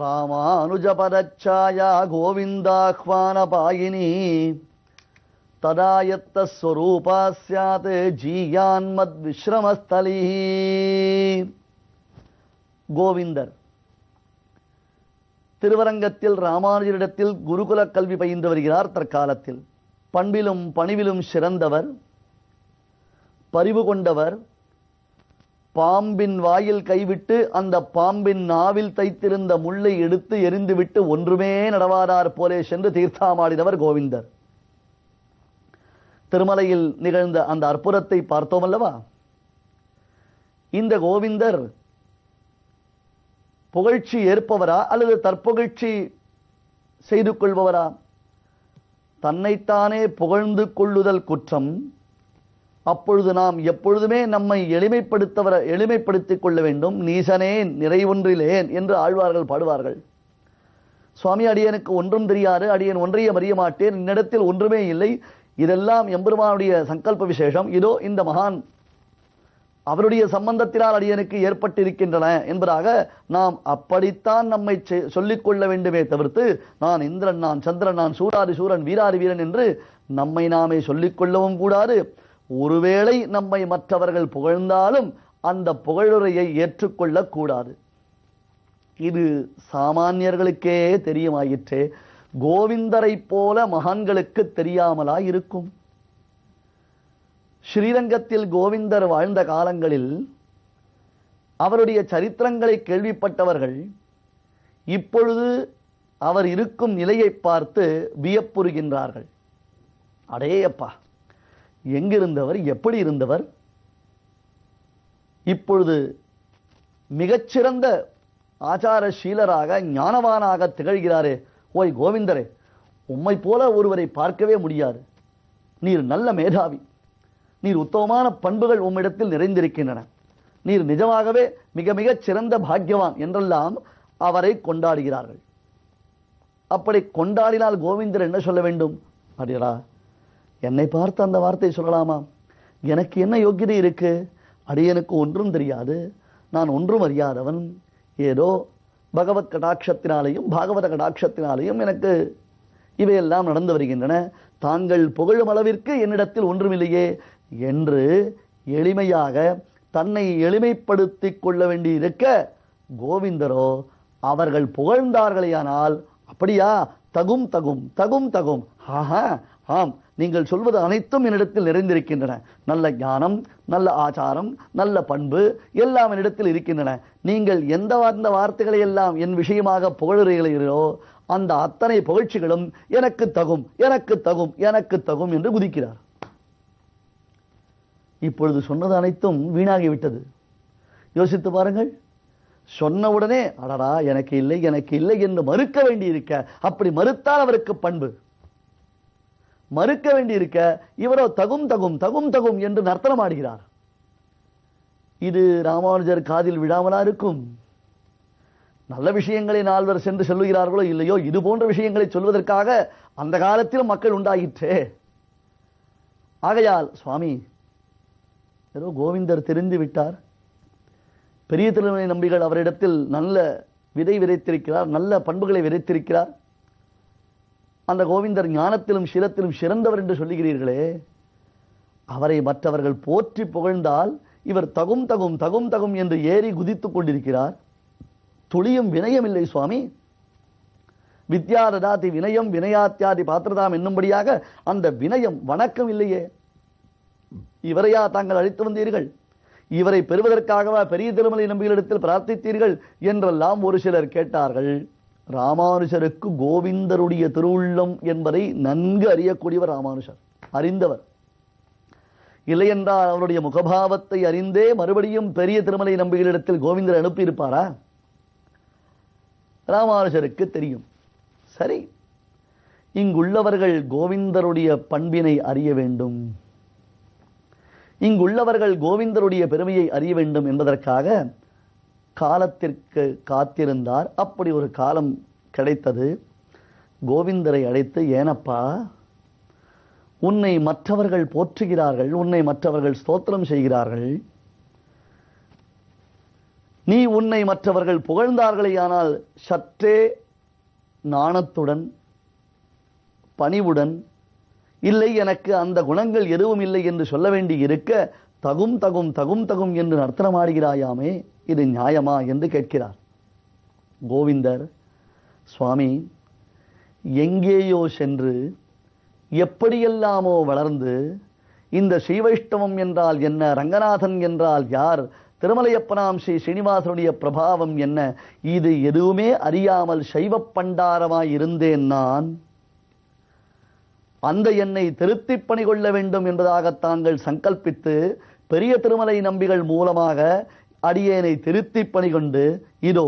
ராமானுஜபதச்சாயா கோவிந்தாஹ்வானபாயினி ததாயத்த ஸ்வரூபா ஸ்யாத் ஜீயான்மத் விஸ்ரமஸ்தலி. கோவிந்தர் திருவரங்கத்தில் ராமானுஜரிடத்தில் குருகுல கல்வி பயின்று வருகிறார். தற்காலத்தில் பண்பிலும் பணிவிலும் சிறந்தவர், பரிவு கொண்டவர். பாம்பின் வாயில் கைவிட்டு அந்த பாம்பின் நாவில் தைத்திருந்த முள்ளை எடுத்து எரிந்துவிட்டு ஒன்றுமே நடவாதார் போலே சென்று தீர்த்தாமாடினவர் கோவிந்தர். திருமலையில் நிகழ்ந்த அந்த அற்புதத்தை பார்த்தோம் அல்லவா? இந்த கோவிந்தர் புகழ்ச்சி ஏற்பவரா அல்லது தற்புகழ்ச்சி செய்து கொள்பவரா? தன்னைத்தானே புகழ்ந்து கொள்ளுதல் குற்றம். அப்பொழுது நாம் எப்பொழுதுமே நம்மை எளிமைப்படுத்திக் கொள்ள வேண்டும். நீசனேன் நிறைவொன்றிலேன் என்று ஆழ்வார்கள் பாடுவார்கள். சுவாமி, அடியனுக்கு ஒன்றும் தெரியாது, அடியன் ஒன்றையும் அறிய மாட்டேன், என்னிடத்தில் ஒன்றுமே இல்லை, இதெல்லாம் எம்பெருமானுடைய சங்கல்ப விசேஷம், இதோ இந்த மகான் அவருடைய சம்பந்தத்தினால் அடியனுக்கு ஏற்பட்டிருக்கின்றன என்பதாக நாம் அப்படித்தான் நம்மை சொல்லிக் கொள்ள வேண்டுமே தவிர்த்து, நான் இந்திரன், நான் சந்திரன், நான் சூராதி சூரன், வீராதி வீரன் என்று நம்மை நாமே சொல்லிக் கொள்ளவும் கூடாது. ஒருவேளை நம்மை மற்றவர்கள் புகழ்ந்தாலும் அந்த புகழுரையை ஏற்றுக்கொள்ளக் கூடாது. இது சாமானியர்களுக்கே தெரியுமாயிற்றே, கோவிந்தரை போல மகான்களுக்கு தெரியாமலா இருக்கும்? ஸ்ரீரங்கத்தில் கோவிந்தர் வாழ்ந்த காலங்களில் அவருடைய சரித்திரங்களை கேள்விப்பட்டவர்கள் இப்பொழுது அவர் இருக்கும் நிலையை பார்த்து வியப்புறுகின்றார்கள். அடேயப்பா, எங்கிருந்தவர், எப்படி இருந்தவர், இப்பொழுது மிகச்சிறந்த ஆச்சாரசீலராக ஞானவானாக திகழ்கிறாரே. ஓய் கோவிந்தரே, உம்மை போல ஒருவரை பார்க்கவே முடியாது. நீர் நல்ல மேதாவி, நீர் உத்தமமான பண்புகள் உம்மிடத்தில் நிறைந்திருக்கின்றன, நீர் நிஜமாகவே மிக மிகச் சிறந்த பாக்கியவான் என்றெல்லாம் அவரை கொண்டாடுகிறார்கள். அப்படி கொண்டாடினால் கோவிந்தர் என்ன சொல்ல வேண்டும்? அடியடா, என்னை பார்த்து அந்த வார்த்தை சொல்லலாமா? எனக்கு என்ன யோக்கியதை இருக்கு? அடியனுக்கு ஒன்றும் தெரியாது, நான் ஒன்றும் அறியாதவன். ஏதோ பகவத் கடாட்சத்தினாலேயும் பாகவத கடாட்சத்தினாலேயும் எனக்கு இவையெல்லாம் நடந்து வருகின்றன. தாங்கள் புகழும் அளவிற்கு என்னிடத்தில் ஒன்றுமில்லையே என்று எளிமையாக தன்னை எளிமைப்படுத்திக் கொள்ள வேண்டி இருக்க, கோவிந்தரோ அவர்கள் புகழ்ந்தார்களேயானால், அப்படியா, தகும் தகும் தகும் தகும், ஆஹா, ஆம், நீங்கள் சொல்வது அனைத்தும் என்னிடத்தில் நிறைந்திருக்கின்றன. நல்ல ஞானம், நல்ல ஆச்சாரம், நல்ல பண்பு எல்லாம் என்னிடத்தில் இருக்கின்றன. நீங்கள் எந்த வார்த்தைகளை எல்லாம் என் விஷயமாக புகழுகிறீர்களோ அந்த அத்தனை புகழ்ச்சிகளும் எனக்கு தகும், எனக்கு தகும், எனக்கு தகும் என்று குதிக்கிறார். இப்பொழுது சொன்னது அனைத்தும் வீணாகிவிட்டது. யோசித்து பாருங்கள். சொன்னவுடனே அடடா எனக்கு இல்லை, எனக்கு இல்லை என்று மறுக்க வேண்டி இருக்க, அப்படி மறுத்தால் அவருக்கு பண்பு. மறுக்க வேண்டி இருக்க இவரோ தகும் தகும் தகும் தகும் என்று நர்த்தனம் ஆடுகிறார். இது ராமானுஜர் காதில் விழாமலா இருக்கும்? நல்ல விஷயங்களை நால்வர் சென்று சொல்லுகிறார்களோ இல்லையோ, இது போன்ற விஷயங்களை சொல்வதற்காக அந்த காலத்திலும் மக்கள் உண்டாயிற்றே. ஆகையால் சுவாமி, ஏதோ கோவிந்தர் தெரிந்து விட்டார், பெரிய திருமலை நம்பிகள் அவரிடத்தில் நல்ல விதை விதைத்திருக்கிறார், நல்ல பண்புகளை விதைத்திருக்கிறார், அந்த கோவிந்தர் ஞானத்திலும் சீலத்திலும் சிறந்தவர் என்று சொல்லுகிறீர்களே, அவரை மற்றவர்கள் போற்றி புகழ்ந்தால் இவர் தகும் தகும் தகும் தகும் என்று ஏறி குதித்துக் கொண்டிருக்கிறார். துளியும் வினயம் இல்லை சுவாமி. வித்யாததாதி வினயம் வினயாத்தியாதி பாத்திரதாம் என்னும்படியாக அந்த வினயம் வணக்கம் இல்லையே. இவரையா தாங்கள் அழைத்து வந்தீர்கள்? இவரை பெறுவதற்காகவா பெரிய திருமலை நம்பிகளிடத்தில் பிரார்த்தித்தீர்கள் என்றெல்லாம் ஒரு சிலர் கேட்டார்கள். ராமானுஜருக்கு கோவிந்தருடைய திருவுள்ளம் என்பதை நன்கு அறியக்கூடியவர் ராமானுஜர், அறிந்தவர். இல்லையென்றால் அவருடைய முகபாவத்தை அறிந்தே மறுபடியும் பெரிய திருமலை நம்பிகளிடத்தில் கோவிந்தர் அனுப்பியிருப்பாரா? ராமானுஜருக்கு தெரியும். சரி, இங்குள்ளவர்கள் கோவிந்தருடைய பண்பினை அறிய வேண்டும், இங்குள்ளவர்கள் கோவிந்தருடைய பெருமையை அறிய வேண்டும் என்பதற்காக காலத்திற்கு காத்திருந்தார். அப்படி ஒரு காலம் கிடைத்தது. கோவிந்தரை அழைத்து, ஏனப்பா, உன்னை மற்றவர்கள் போற்றுகிறார்கள், உன்னை மற்றவர்கள் ஸ்தோத்திரம் செய்கிறார்கள், நீ உன்னை மற்றவர்கள் புகழ்ந்தார்களேயானால் சற்றே நாணத்துடன் பணிவுடன், இல்லை எனக்கு அந்த குணங்கள் எதுவும் இல்லை என்று சொல்ல வேண்டி இருக்க தகும் தகும் தகும் தகும் என்று நர்த்தனமாடுகிறாயாமே, இது நியாயமா என்று கேட்கிறார். கோவிந்தர், சுவாமி, எங்கேயோ சென்று எப்படியெல்லாமோ வளர்ந்து இந்த ஸ்ரீவைஷ்ணவம் என்றால் என்ன, ரங்கநாதன் என்றால் யார், திருமலையப்பனாம் ஸ்ரீ ஸ்ரீனிவாசனுடைய பிரபாவம் என்ன, இது எதுவுமே அறியாமல் சைவ பண்டாரமாய் இருந்தேன் நான். அந்த என்னை திருத்தி பணி கொள்ள வேண்டும் என்பதாக தாங்கள் சங்கல்பித்து பெரிய திருமலை நம்பிகள் மூலமாக அடியேனை திருத்தி பணி கொண்டு இதோ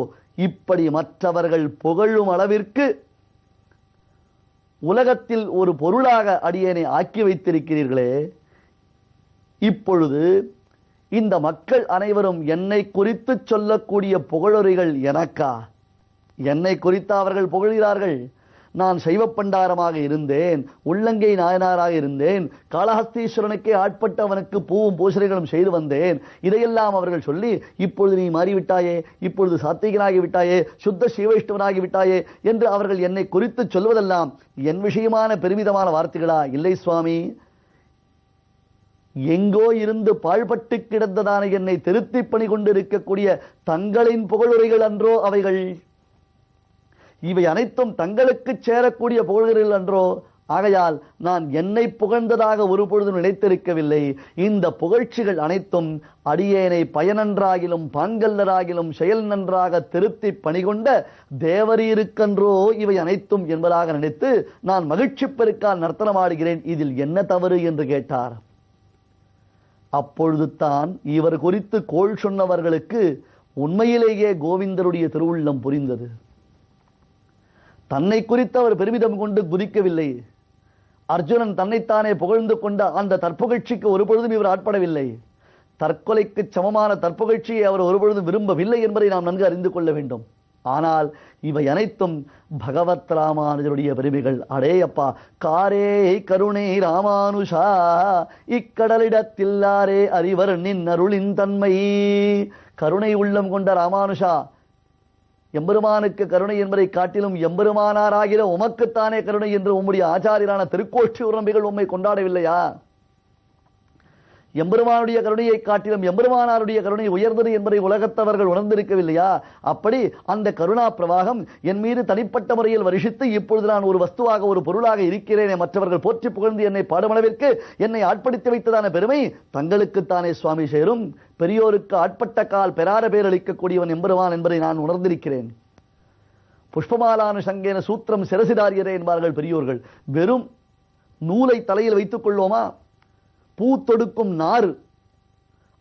இப்படி மற்றவர்கள் புகழும் அளவிற்கு உலகத்தில் ஒரு பொருளாக அடியேனை ஆக்கி வைத்திருக்கிறீர்களே, இப்பொழுது இந்த மக்கள் அனைவரும் என்னை குறித்து சொல்லக்கூடிய புகழுரைகள் எனக்கா? என்னை குறித்து அவர்கள் புகழ்கிறார்கள். நான் சைவப்பண்டாரமாக இருந்தேன், உள்ளங்கை நாயனாராக இருந்தேன், காளஹஸ்தீஸ்வரனுக்கே ஆட்பட்டு அவனுக்கு பூவும் பூசணைகளும் செய்து வந்தேன். இதையெல்லாம் அவர்கள் சொல்லி இப்பொழுது நீ மாறிவிட்டாயே, இப்பொழுது சாத்விகனாகி விட்டாயே, சுத்த ஸ்ரீவைஷ்ணவனாகி விட்டாயே என்று அவர்கள் என்னை குறித்து சொல்வதெல்லாம் என் விஷயமான பெருமிதமான வார்த்தைகளா? இல்லை சுவாமி, எங்கோ இருந்து பாழ்பட்டு கிடந்ததான என்னை திருத்தி பணி கொண்டு இருக்கக்கூடிய தங்களின் புகழுரைகள் அன்றோ அவைகள்? இவை அனைத்தும் தங்களுக்கு சேரக்கூடிய புகழ்கள் அன்றோ? ஆகையால் நான் என்னை புகழ்ந்ததாக ஒரு பொழுதும் நினைத்திருக்கவில்லை. இந்த புகழ்ச்சிகள் அனைத்தும் அடியேனை பயனன்றாகிலும் பாங்கல்லராகிலும் செயல் நன்றாக திருத்தி பணிகொண்ட தேவரீருக்கன்றோ இவை அனைத்தும் என்பதாக நினைத்து நான் மகிழ்ச்சி பெருக்கால் நர்த்தனமாடுகிறேன். இதில் என்ன தவறு என்று கேட்டார். அப்பொழுது தான் இவர் குறித்து கோள் சொன்னவர்களுக்கு உண்மையிலேயே கோவிந்தருடைய திருவுள்ளம் புரிந்தது. தன்னை குறித்து அவர் பெருமிதம் கொண்டு குதிக்கவில்லை. அர்ஜுனன் தன்னைத்தானே புகழ்ந்து கொண்ட அந்த தற்புகழ்ச்சிக்கு ஒரு பொழுதும் இவர் ஆட்படவில்லை. தற்கொலைக்கு சமமான தற்புகழ்ச்சியை அவர் ஒருபொழுதும் விரும்பவில்லை என்பதை நாம் நன்கு அறிந்து கொள்ள வேண்டும். ஆனால் இவை அனைத்தும் பகவத் ராமானுஜருடைய பெருமைகள். அடே அப்பா, காரே கருணை ராமானுஷா இக்கடலிடத்தில்லாரே அறிவர் நின் அருளின் தன்மை. கருணை உள்ளம் கொண்ட ராமானுஷா, எம்பெருமானுக்கு கருணை என்பதை காட்டிலும் எம்பெருமானாராகிற உமக்குத்தானே கருணை என்று உம்முடைய ஆச்சாரியரான திருக்கோஷ்டி உரம்பிகள் உம்மை கொண்டாடவில்லையா? எம்பெருமானுடைய கருணையை காட்டிலும் எம்பெருமானாருடைய கருணை உயர்ந்தது என்பதை உலகத்தவர்கள் உணர்ந்திருக்கவில்லையா? அப்படி அந்த கருணா பிரவாகம் என் மீது தனிப்பட்ட முறையில் வருஷித்து இப்பொழுது நான் ஒரு வஸ்துவாக ஒரு பொருளாக இருக்கிறேனே, மற்றவர்கள் போற்றி புகழ்ந்து என்னை பாடுமளவிற்கு என்னை ஆட்படுத்தி வைத்ததான பெருமை தங்களுக்குத்தானே சுவாமி சேரும். பெரியோருக்கு ஆட்பட்ட கால் பெறார பேர் அளிக்கக்கூடியவன் எம்பெருமான் என்பதை நான் உணர்ந்திருக்கிறேன். புஷ்பமாலானு சங்கேன சூத்திரம் சிரசிதாரியரே என்பார்கள் பெரியோர்கள். வெறும் நூலை தலையில் வைத்துக் கொள்வோமா? பூ தொடுக்கும் நார்,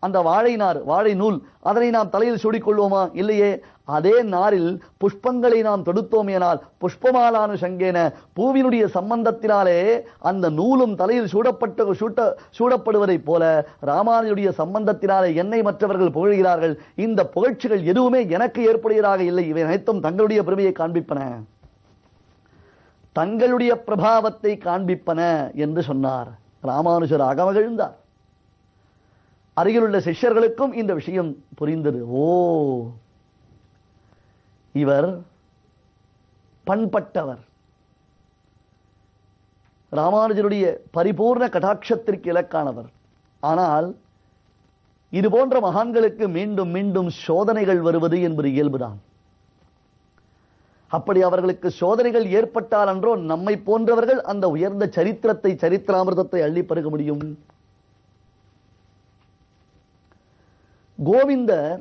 அந்த வாழை நார், வாழை நூல், அதனை நாம் தலையில் சூடிக்கொள்வோமா? இல்லையே. அதே நாரில் புஷ்பங்களை நாம் தொடுத்தோமேனால் புஷ்பமாலானு சங்கேன பூவினுடைய சம்பந்தத்தினாலே அந்த நூலும் தலையில் சூடப்படுவதை போல ராமானுடைய சம்பந்தத்தினாலே என்னை மற்றவர்கள் புகழ்கிறார்கள். இந்த புகழ்ச்சிகள் எதுவுமே எனக்கு ஏற்புடையதாக இல்லை. இவை அனைத்தும் தங்களுடைய பெருமையை காண்பிப்பன, தங்களுடைய பிரபாவத்தை காண்பிப்பன என்று சொன்னார். ராமானுஜர் அகமகிழ்ந்தார். அருகிலுள்ள சிஷ்யர்களுக்கும் இந்த விஷயம் புரிந்தது. ஓ, இவர் பண்பட்டவர், ராமானுஜருடைய பரிபூர்ண கடாட்சத்திற்கு இலக்கானவர். ஆனால் இது போன்ற மகான்களுக்கு மீண்டும் மீண்டும் சோதனைகள் வருவது என்பது இயல்புதான். அப்படி அவர்களுக்கு சோதனைகள் ஏற்பட்டால் அன்றோ நம்மை போன்றவர்கள் அந்த உயர்ந்த சரித்திரத்தை, சரித்திராமிர்தத்தை அள்ளி பருக முடியும். கோவிந்தர்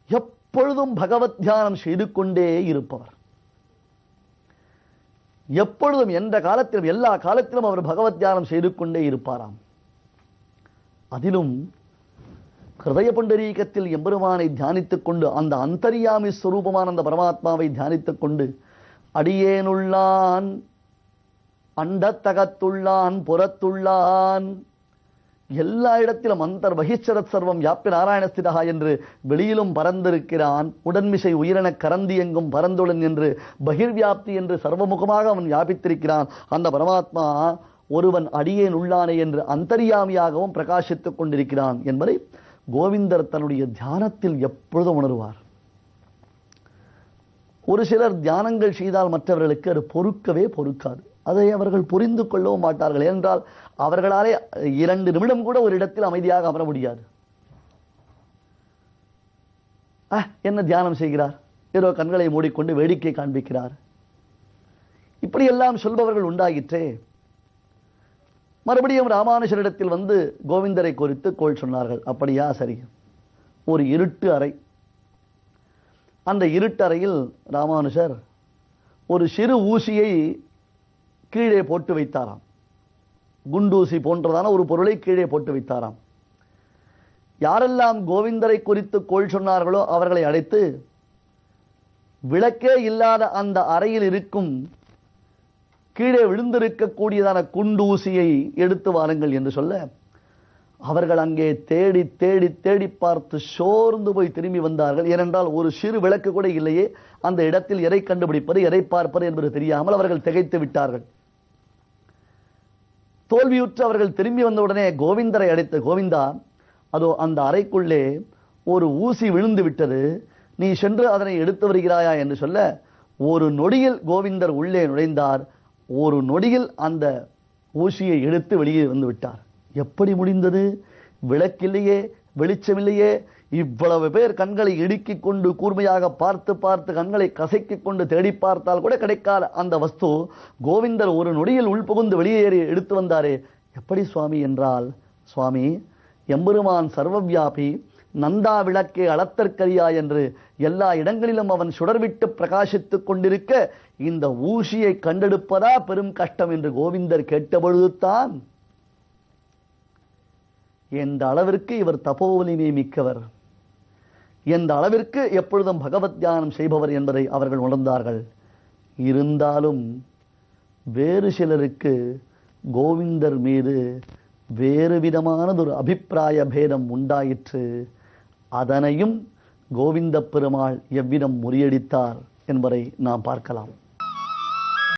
எப்பொழுதும் பகவத் தியானம் செய்து கொண்டே இருப்பவர். எப்பொழுதும், எந்த காலத்திலும், எல்லா காலத்திலும் அவர் பகவத் தியானம் செய்து கொண்டே இருப்பாராம். அதிலும் ஹிருதய புண்டரீகத்தில் எம்பெருமானை தியானித்துக் கொண்டு, அந்த அந்தர்யாமி ஸ்வரூபமான அந்த பரமாத்மாவை தியானித்துக் கொண்டு, அடியேனுள்ளான், அண்டத்தகத்துள்ளான், புறத்துள்ளான், எல்லா இடத்திலும் அந்தர் பகிஷ்சரத் சர்வம் யாப்பி நாராயணஸ்திதா என்று வெளியிலும் பறந்திருக்கிறான். உடன்மிசை உயிரென கரந்தி எங்கும் பரந்துடன் என்று பகிர்வியாப்தி என்று சர்வமுகமாக அவன் வியாபித்திருக்கிறான். அந்த பரமாத்மா ஒருவன் அடியேன் உள்ளானே என்று அந்தர்யாமியாகவும் பிரகாசித்துக் கொண்டிருக்கிறான் என்பதை கோவிந்தர் தன்னுடைய தியானத்தில் எப்பொழுதும் உணர்வார். ஒரு சிலர் தியானங்கள் செய்தால் மற்றவர்களுக்கு அது பொறுக்கவே பொறுக்காது. அதை அவர்கள் புரிந்து கொள்ளவும் மாட்டார்கள். ஏனென்றால் அவர்களாலே 2 நிமிடம் கூட ஒரு இடத்தில் அமைதியாக அமர முடியாது. என்ன தியானம் செய்கிறார், ஏதோ கண்களை மூடிக்கொண்டு வேடிக்கை காண்பிக்கிறார், இப்படியெல்லாம் சொல்பவர்கள் உண்டாயிற்றே. மறுபடியும் ராமானுஜரிடத்தில் வந்து கோவிந்தரை குறித்து கோள் சொன்னார்கள். அப்படியா, சரி. ஒரு இருட்டு அறை. அந்த இருட்டறையில் ராமானுஜர் ஒரு சிறு ஊசியை கீழே போட்டு வைத்தாராம். குண்டூசி போன்றதான ஒரு பொருளை கீழே போட்டு வைத்தாராம். யாரெல்லாம் கோவிந்தரை குறித்து கோள் சொன்னார்களோ அவர்களை அழைத்து விளக்கே இல்லாத அந்த அறையில் இருக்கும் கீழே விழுந்திருக்கக்கூடியதான குண்டூசியை எடுத்து வாருங்கள் என்று சொல்ல, அவர்கள் அங்கே தேடி தேடி தேடி பார்த்து சோர்ந்து போய் திரும்பி வந்தார்கள். ஏனென்றால் ஒரு சிறு விளக்கு கூட இல்லையே. அந்த இடத்தில் எதை கண்டுபிடிப்பது, எதை பார்ப்பது என்பது தெரியாமல் அவர்கள் திகைத்து விட்டார்கள். தோல்வியுற்று அவர்கள் திரும்பி வந்தவுடனே கோவிந்தரை அழைத்து, கோவிந்தா, அதோ அந்த அறைக்குள்ளே ஒரு ஊசி விழுந்து விட்டது, நீ சென்று அதனை எடுத்து வருகிறாயா என்று சொல்ல, ஒரு நொடியில் கோவிந்தர் உள்ளே நுழைந்தார். ஒரு நொடியில் அந்த ஊசியை எடுத்து வெளியே வந்து விட்டார். எப்படி முடிந்தது? விளக்கில்லையே, வெளிச்சமில்லையே. இவ்வளவு பேர் கண்களை இடுக்கிக் கொண்டு கூர்மையாக பார்த்து பார்த்து கண்களை கசக்கிக் கொண்டு தேடி பார்த்தால் கூட கிடைக்காத அந்த வஸ்து கோவிந்தர் ஒரு நொடியில் உள்புகுந்து வெளியேறி எடுத்து வந்தாரே, எப்படி சுவாமி என்றால், சுவாமி, எம்பெருமான் சர்வவியாபி, நந்தா விளக்கே அளத்தற்கரியா என்று எல்லா இடங்களிலும் அவன் சுடர்விட்டு பிரகாசித்துக் கொண்டிருக்க இந்த ஊசியை கண்டெடுப்பதா பெரும் கஷ்டம் என்று கோவிந்தர் கேட்டபொழுதுதான் எந்த அளவிற்கு இவர் தபோவலிமை மிக்கவர், எந்த அளவிற்கு எப்பொழுதும் பகவத் தியானம் செய்பவர் என்பதை அவர்கள் உணர்ந்தார்கள். இருந்தாலும் வேறு சிலருக்கு கோவிந்தர் மீது வேறு விதமானதொரு அபிப்பிராய பேதம் உண்டாயிற்று. அதனையும் கோவிந்த பெருமாள் எவ்விதம் முறியடித்தார் என்பதை நாம் பார்க்கலாம்.